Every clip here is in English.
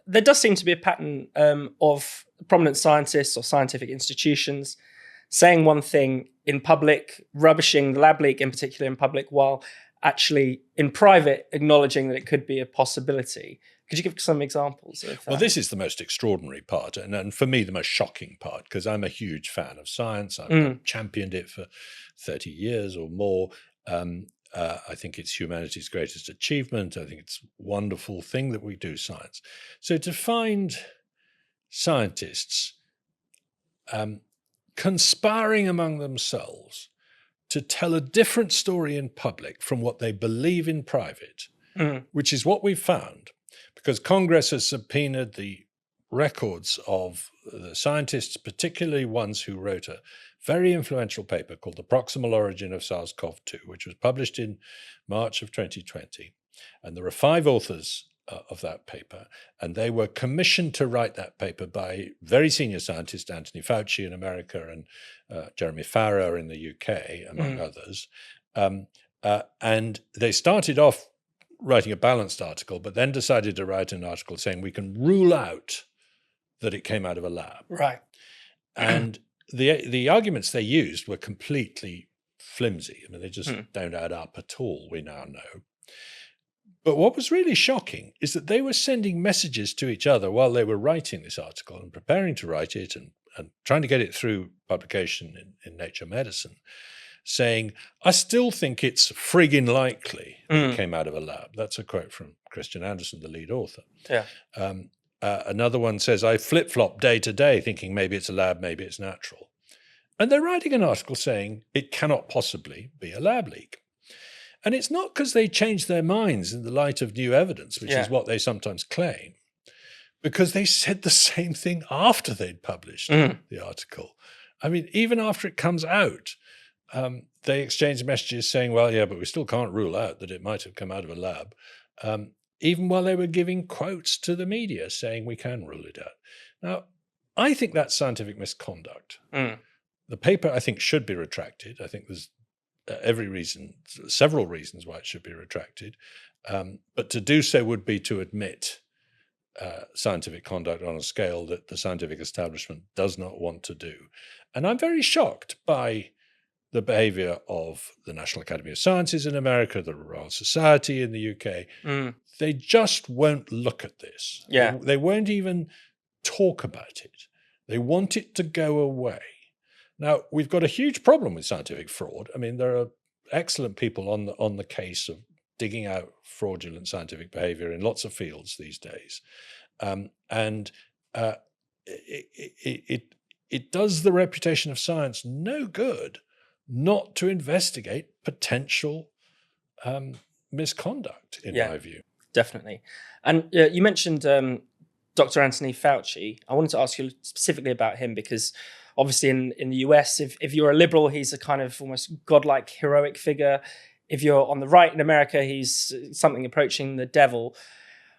there does seem to be a pattern of prominent scientists or scientific institutions saying one thing in public, rubbishing the lab leak in particular in public, while actually in private acknowledging that it could be a possibility. Could you give some examples of that? Well, this is the most extraordinary part, and for me, the most shocking part, because I'm a huge fan of science. I've championed it for 30 years or more. I think it's humanity's greatest achievement. I think it's a wonderful thing that we do science. So to find scientists conspiring among themselves to tell a different story in public from what they believe in private, which is what we've found, because Congress has subpoenaed the records of the scientists, particularly ones who wrote a very influential paper called The Proximal Origin of SARS-CoV-2, which was published in March of 2020. And there are 5 authors of that paper, and they were commissioned to write that paper by very senior scientists, Anthony Fauci in America and Jeremy Farrar in the UK, among others. And they started off writing a balanced article, but then decided to write an article saying we can rule out that it came out of a lab. Right. And the arguments they used were completely flimsy. I mean, they just don't add up at all, we now know. But what was really shocking is that they were sending messages to each other while they were writing this article and preparing to write it and trying to get it through publication in Nature Medicine, saying, I still think it's friggin' likely that it came out of a lab. That's a quote from Christian Andersen, the lead author. Yeah. Another one says, I flip-flop day to day thinking maybe it's a lab, maybe it's natural. And they're writing an article saying it cannot possibly be a lab leak. And it's not because they changed their minds in the light of new evidence, which is what they sometimes claim, because they said the same thing after they'd published the article. I mean, even after it comes out, they exchanged messages saying, well, yeah, but we still can't rule out that it might have come out of a lab, even while they were giving quotes to the media saying we can rule it out. Now, I think that's scientific misconduct. The paper, I think, should be retracted. I think there's several reasons why it should be retracted. But to do so would be to admit scientific conduct on a scale that the scientific establishment does not want to do. And I'm very shocked by the behavior of the National Academy of Sciences in America, the Royal Society in the UK. They just won't look at this. Yeah. They won't even talk about it. They want it to go away. Now, we've got a huge problem with scientific fraud. I mean, there are excellent people on the case of digging out fraudulent scientific behavior in lots of fields these days. It does the reputation of science no good not to investigate potential misconduct, in my view. Definitely. And you mentioned Dr. Anthony Fauci. I wanted to ask you specifically about him because obviously in the US, if you're a liberal, he's a kind of almost godlike heroic figure. If you're on the right in America, he's something approaching the devil.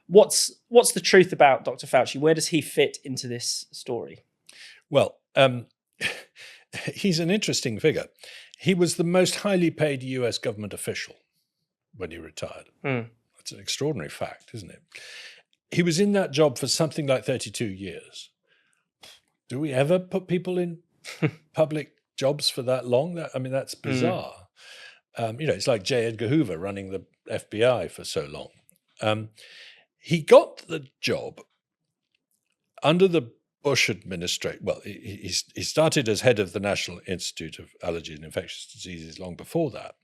What's the truth about Dr. Fauci? Where does he fit into this story? Well, he's an interesting figure. He was the most highly paid US government official when he retired. That's an extraordinary fact, isn't it? He was in that job for something like 32 years. Do we ever put people in public jobs for that long? I mean, that's bizarre. It's like J. Edgar Hoover running the FBI for so long. He got the job under the Bush administration. Well, he started as head of the National Institute of Allergy and Infectious Diseases long before that.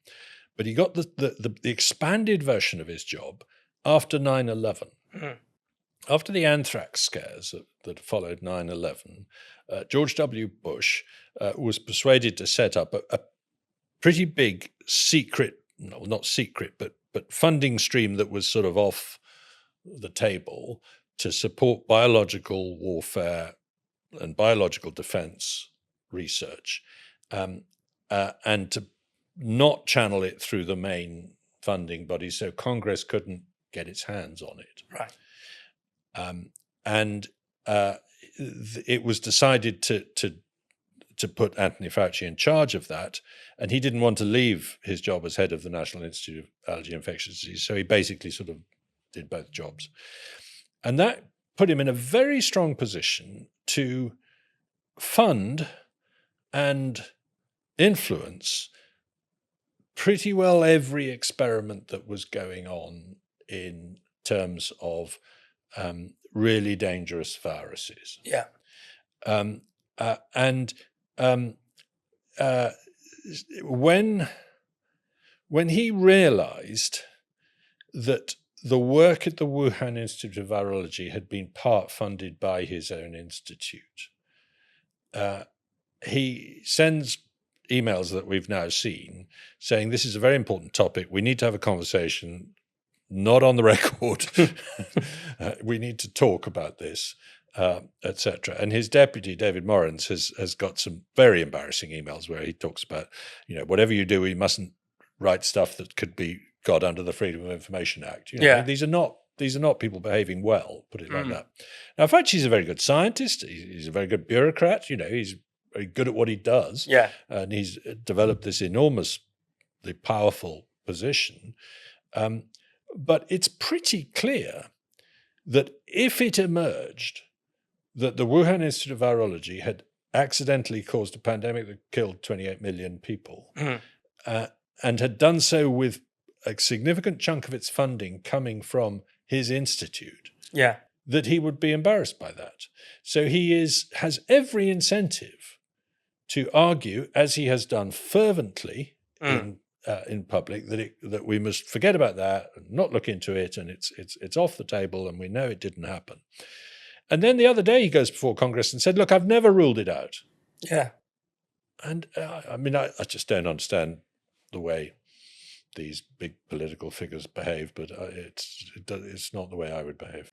But he got the expanded version of his job after 9/11. After the anthrax scares that followed 9/11, George W. Bush was persuaded to set up a pretty big secret, no, not secret, but funding stream that was sort of off the table to support biological warfare and biological defense research, and to not channel it through the main funding body so Congress couldn't get its hands on it. Right. It was decided to put Anthony Fauci in charge of that, and he didn't want to leave his job as head of the National Institute of Allergy and Infectious Diseases, so he basically sort of did both jobs. And that put him in a very strong position to fund and influence pretty well every experiment that was going on in terms of really dangerous viruses. Yeah. When he realized that the work at the Wuhan Institute of Virology had been part funded by his own institute, he sends emails that we've now seen saying this is a very important topic. We need to have a conversation, not on the record. We need to talk about this, etc. And his deputy, David Morans, has got some very embarrassing emails where he talks about, whatever you do, you mustn't write stuff that could be got under the Freedom of Information Act. These are not people behaving well, put it like that. Now, Fauci's a very good scientist. He's a very good bureaucrat. He's very good at what he does. Yeah. And he's developed this enormously powerful position. But it's pretty clear that if it emerged that the Wuhan Institute of Virology had accidentally caused a pandemic that killed 28 million people, and had done so with a significant chunk of its funding coming from his institute, that he would be embarrassed by that. So he has every incentive to argue, as he has done fervently in public, that we must forget about that and not look into it, and it's off the table, and we know it didn't happen. And then the other day he goes before Congress and said, "Look, I've never ruled it out." Yeah. And I just don't understand the way these big political figures behave, but it's not the way I would behave.